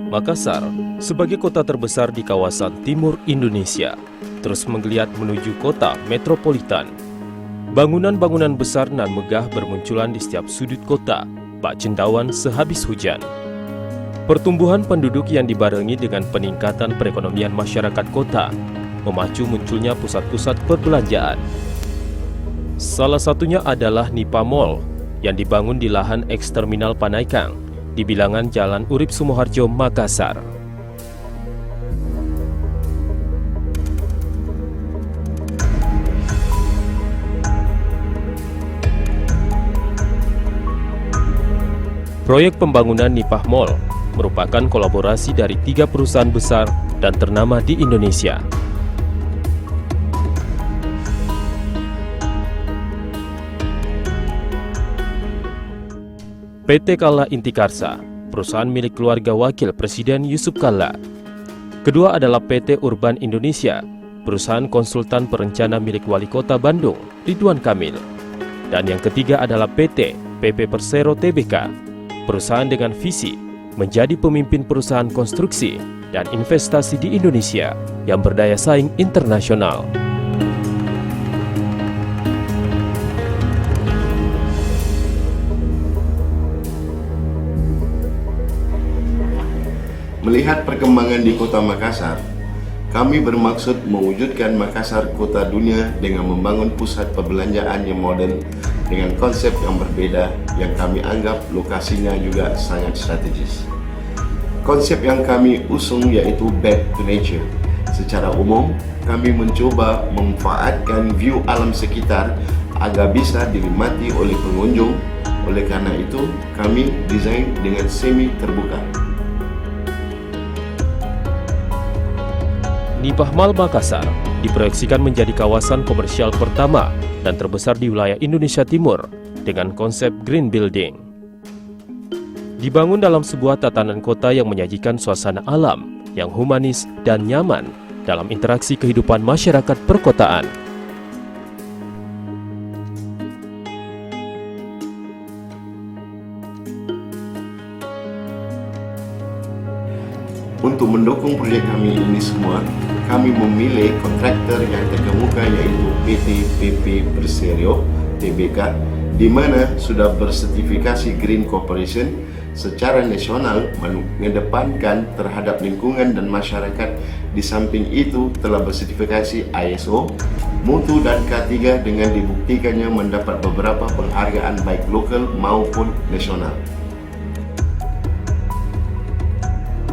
Makassar, sebagai kota terbesar di kawasan timur Indonesia, terus menggeliat menuju kota metropolitan. Bangunan-bangunan besar nan megah bermunculan di setiap sudut kota, bak cendawan sehabis hujan. Pertumbuhan penduduk yang dibarengi dengan peningkatan perekonomian masyarakat kota, memacu munculnya pusat-pusat perbelanjaan. Salah satunya adalah Nipa Mall, yang dibangun di lahan eks-terminal Panaikang, di bilangan Jalan Urip Sumoharjo, Makassar. Proyek pembangunan Nipah Mall merupakan kolaborasi dari 3 perusahaan besar dan ternama di Indonesia. PT Kala Intikarsa, perusahaan milik keluarga wakil Presiden Yusuf Kala. Kedua adalah PT Urban Indonesia, perusahaan konsultan perencana milik Wali Kota Bandung, Ridwan Kamil. Dan yang ketiga adalah PT PP Persero Tbk, perusahaan dengan visi menjadi pemimpin perusahaan konstruksi dan investasi di Indonesia yang berdaya saing internasional. Melihat perkembangan di kota Makassar, kami bermaksud mewujudkan Makassar kota dunia dengan membangun pusat perbelanjaan yang modern dengan konsep yang berbeda yang kami anggap lokasinya juga sangat strategis. Konsep yang kami usung yaitu Back to Nature. Secara umum, kami mencoba memanfaatkan view alam sekitar agar bisa dinikmati oleh pengunjung. Oleh karena itu, kami desain dengan semi terbuka. Nipah Mall Makassar diproyeksikan menjadi kawasan komersial pertama dan terbesar di wilayah Indonesia Timur dengan konsep green building. Dibangun dalam sebuah tatanan kota yang menyajikan suasana alam yang humanis dan nyaman dalam interaksi kehidupan masyarakat perkotaan. Untuk mendukung proyek kami ini semua, kami memilih kontraktor yang terkemuka yaitu PT PP Persero Tbk, di mana sudah bersertifikasi Green Corporation secara nasional mengedepankan terhadap lingkungan dan masyarakat. Di samping itu telah bersertifikasi ISO, mutu dan K3 dengan dibuktikannya mendapat beberapa penghargaan baik lokal maupun nasional.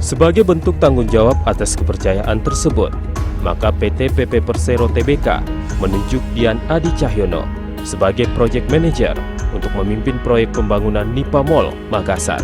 Sebagai bentuk tanggung jawab atas kepercayaan tersebut, maka PT PP Persero Tbk menunjuk Dian Adi Cahyono sebagai Project Manager untuk memimpin proyek pembangunan Nipah Mall Makassar.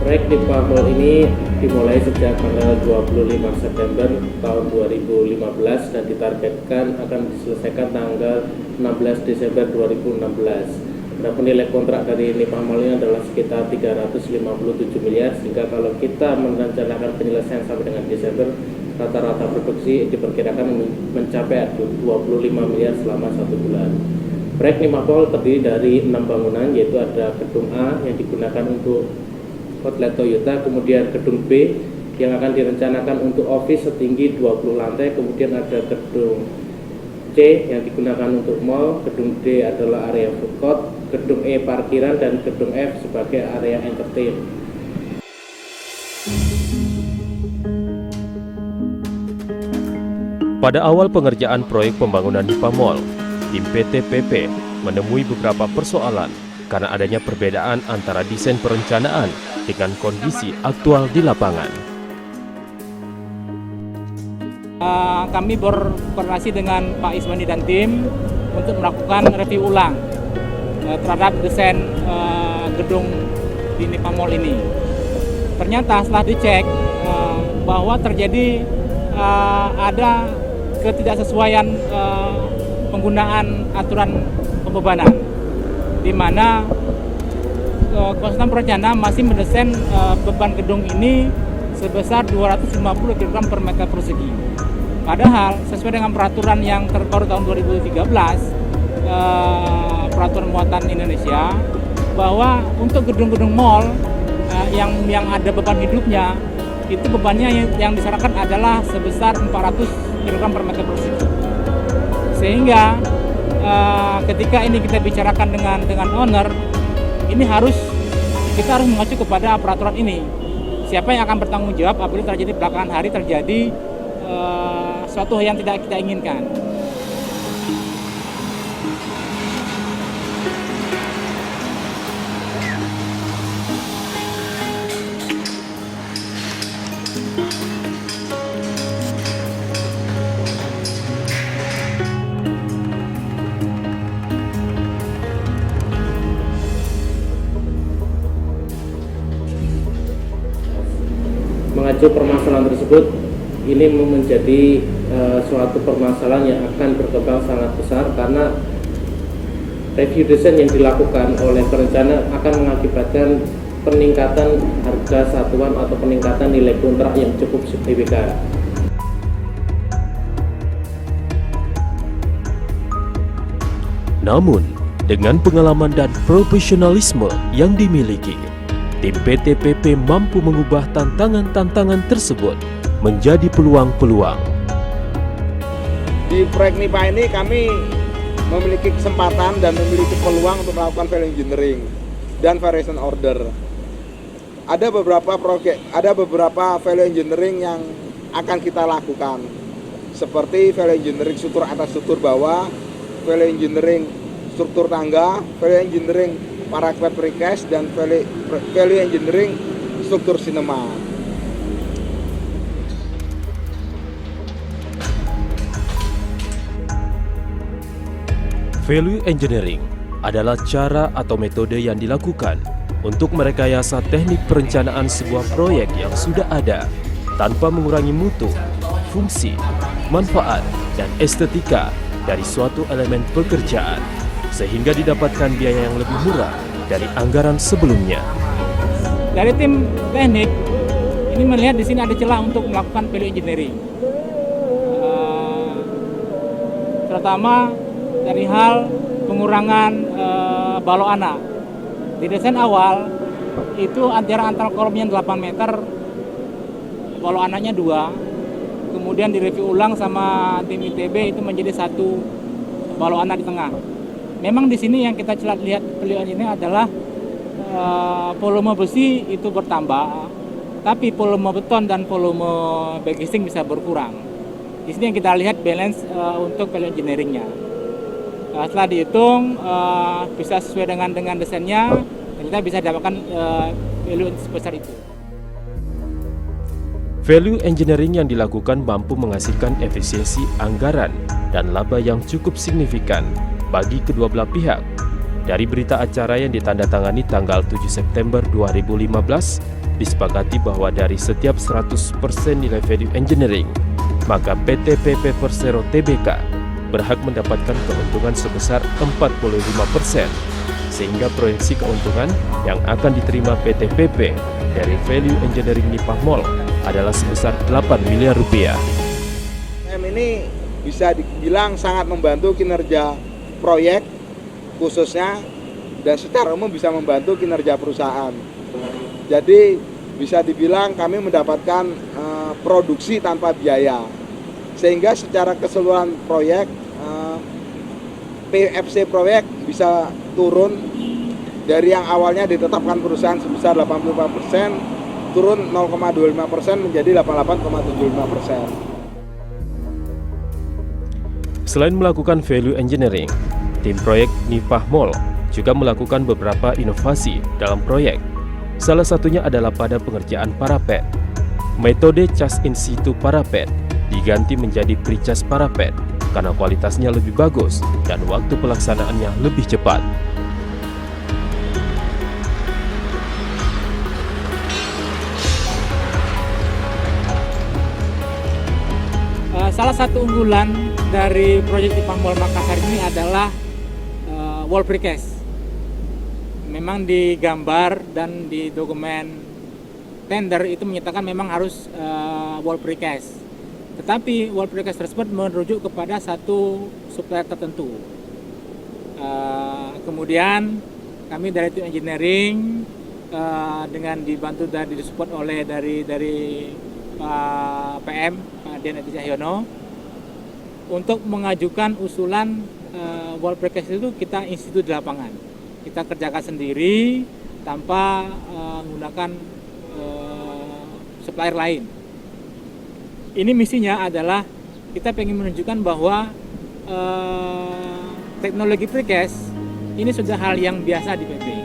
Proyek Nipah Mall ini dimulai sejak tanggal 25 September tahun 2015 dan ditargetkan akan diselesaikan tanggal 16 Desember 2016. Adapun nilai kontrak dari Nipah Mall ini adalah sekitar 357 miliar, sehingga kalau kita merencanakan penyelesaian sampai dengan Desember, rata-rata produksi diperkirakan mencapai 25 miliar selama 1 bulan. Proyek Nipah Mall terdiri dari 6 bangunan, yaitu ada gedung A yang digunakan untuk outlet Toyota, kemudian gedung B yang akan direncanakan untuk office setinggi 20 lantai, kemudian ada gedung C yang digunakan untuk mall, gedung D adalah area food court, gedung E parkiran, dan gedung F sebagai area entertain. Pada awal pengerjaan proyek pembangunan Nipah Mall, tim PT PP menemui beberapa persoalan karena adanya perbedaan antara desain perencanaan dengan kondisi aktual di lapangan. Kami berkoordinasi dengan Pak Iswandi dan tim untuk melakukan review ulang terhadap desain gedung di Nipah Mall ini. Ternyata setelah dicek bahwa terjadi ada ketidaksesuaian penggunaan aturan pembebanan, di mana konsultan perencana masih mendesain beban gedung ini sebesar 250 kg per meter persegi. Padahal sesuai dengan peraturan yang terbaru tahun 2013, peraturan muatan Indonesia, bahwa untuk gedung-gedung mall yang ada beban hidupnya, itu bebannya yang disarankan adalah sebesar 400 kg per meter persegi. Sehingga ketika ini kita bicarakan dengan owner, ini kita harus mengacu kepada peraturan ini. Siapa yang akan bertanggung jawab apabila terjadi belakangan hari suatu yang tidak kita inginkan. Mengacu permasalahan tersebut, ini menjadi suatu permasalahan yang akan berkembang sangat besar karena review desain yang dilakukan oleh perencana akan mengakibatkan peningkatan harga satuan atau peningkatan nilai kontrak yang cukup signifikan. Namun, dengan pengalaman dan profesionalisme yang dimiliki, tim PT PP mampu mengubah tantangan-tantangan tersebut menjadi peluang-peluang. Di proyek NIPA ini kami memiliki kesempatan dan memiliki peluang untuk melakukan value engineering dan variation order. Ada beberapa value engineering yang akan kita lakukan, seperti value engineering struktur atas struktur bawah, value engineering struktur tangga, value engineering parapet precast, dan value engineering struktur sinema. Value engineering adalah cara atau metode yang dilakukan untuk merekayasa teknik perencanaan sebuah proyek yang sudah ada tanpa mengurangi mutu, fungsi, manfaat, dan estetika dari suatu elemen pekerjaan, sehingga didapatkan biaya yang lebih murah dari anggaran sebelumnya. Dari tim teknik ini melihat di sini ada celah untuk melakukan value engineering, terutama dari hal pengurangan balok ana. Di desain awal itu antara kolomnya 8 meter, balok ananya 2. Kemudian direview ulang sama tim ITB itu menjadi 1 balok ana di tengah. Memang di sini yang kita lihat pilihan ini adalah volume besi itu bertambah, tapi volume beton dan volume backcasing bisa berkurang. Di sini yang kita lihat balance untuk value engineeringnya. Setelah dihitung bisa sesuai dengan desainnya, dan kita bisa dapatkan value sebesar itu. Value engineering yang dilakukan mampu menghasilkan efisiensi anggaran dan laba yang cukup signifikan bagi kedua belah pihak. Dari berita acara yang ditandatangani tanggal 7 September 2015, disepakati bahwa dari setiap 100% nilai value engineering, maka PT PP Persero Tbk berhak mendapatkan keuntungan sebesar 45%, sehingga proyeksi keuntungan yang akan diterima PT PP dari value engineering NIPA Mall adalah sebesar 8 miliar rupiah. Ini bisa dibilang sangat membantu kinerja proyek khususnya, dan secara umum bisa membantu kinerja perusahaan. Jadi bisa dibilang kami mendapatkan produksi tanpa biaya, sehingga secara keseluruhan proyek PFC proyek bisa turun dari yang awalnya ditetapkan perusahaan sebesar 85%, turun 0,25% menjadi 88,75%. Selain melakukan value engineering, tim proyek NIPA Mall juga melakukan beberapa inovasi dalam proyek. Salah satunya adalah pada pengerjaan parapet. Metode cas in situ parapet diganti menjadi precast parapet karena kualitasnya lebih bagus dan waktu pelaksanaannya lebih cepat. Salah satu unggulan dari proyek NIPA Mall Makassar ini adalah wall precast. Memang di gambar dan di dokumen tender itu menyatakan memang harus wall precast. Tetapi wall precast tersebut merujuk kepada satu supplier tertentu. Kemudian kami dari tim engineering dengan dibantu dan disupport oleh dari PM Pak Dian Edi Cahyono untuk mengajukan usulan wall precast itu kita institut di lapangan. Kita kerjakan sendiri tanpa menggunakan supplier lain. Ini misinya adalah kita ingin menunjukkan bahwa teknologi precast ini sudah hal yang biasa di PPI.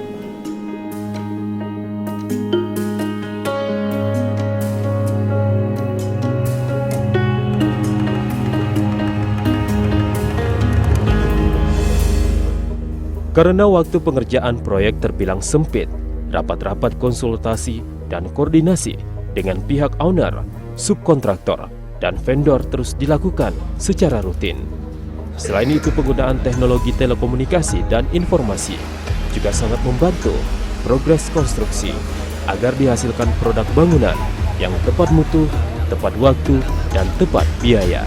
Karena waktu pengerjaan proyek terbilang sempit, rapat-rapat konsultasi dan koordinasi dengan pihak owner, subkontraktor, dan vendor terus dilakukan secara rutin. Selain itu, penggunaan teknologi telekomunikasi dan informasi juga sangat membantu progres konstruksi agar dihasilkan produk bangunan yang tepat mutu, tepat waktu, dan tepat biaya.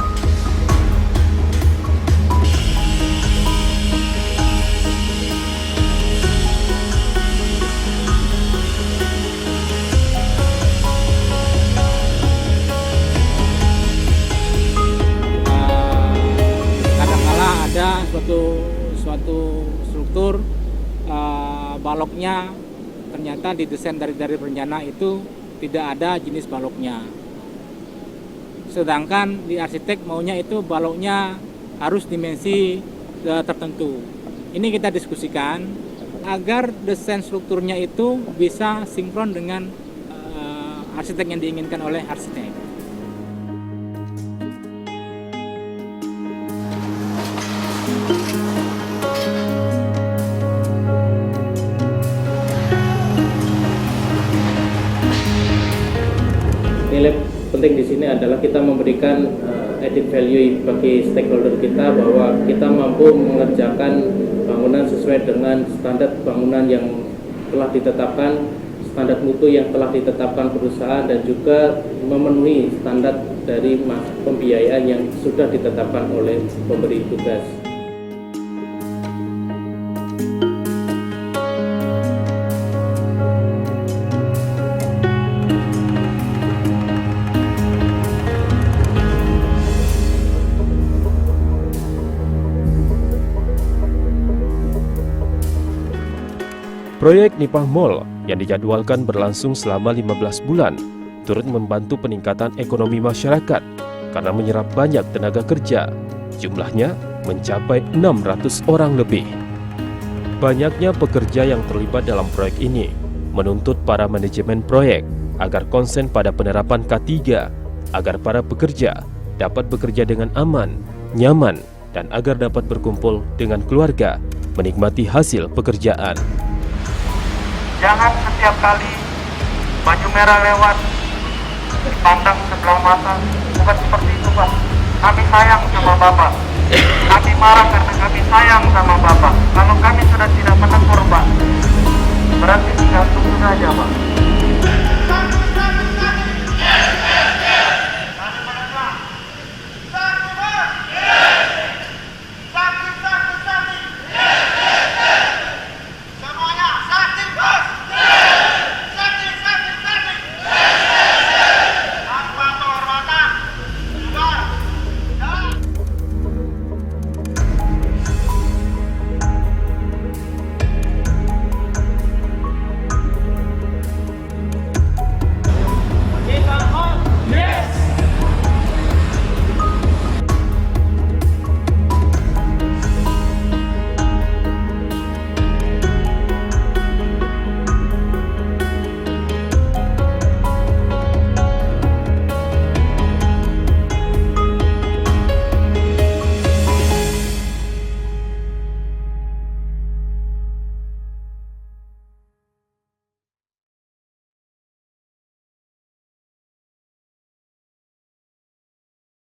Ada suatu struktur baloknya ternyata didesain dari perencana itu tidak ada jenis baloknya. Sedangkan di arsitek maunya itu baloknya harus dimensi tertentu. Ini kita diskusikan agar desain strukturnya itu bisa sinkron dengan arsitek yang diinginkan oleh arsitek. Nilai penting di sini adalah kita memberikan added value bagi stakeholder kita bahwa kita mampu mengerjakan bangunan sesuai dengan standar bangunan yang telah ditetapkan, standar mutu yang telah ditetapkan perusahaan, dan juga memenuhi standar dari pembiayaan yang sudah ditetapkan oleh pemberi tugas. Proyek Nipah Mall yang dijadwalkan berlangsung selama 15 bulan turut membantu peningkatan ekonomi masyarakat karena menyerap banyak tenaga kerja. Jumlahnya mencapai 600 orang lebih. Banyaknya pekerja yang terlibat dalam proyek ini menuntut para manajemen proyek agar konsen pada penerapan K3 agar para pekerja dapat bekerja dengan aman, nyaman, dan agar dapat berkumpul dengan keluarga menikmati hasil pekerjaan. Jangan setiap kali baju merah lewat dipandang sebelah mata. Bukan seperti itu, Pak. Kami sayang sama Bapak. Kami marah karena kami sayang sama Bapak. Kalau kami sudah tidak menang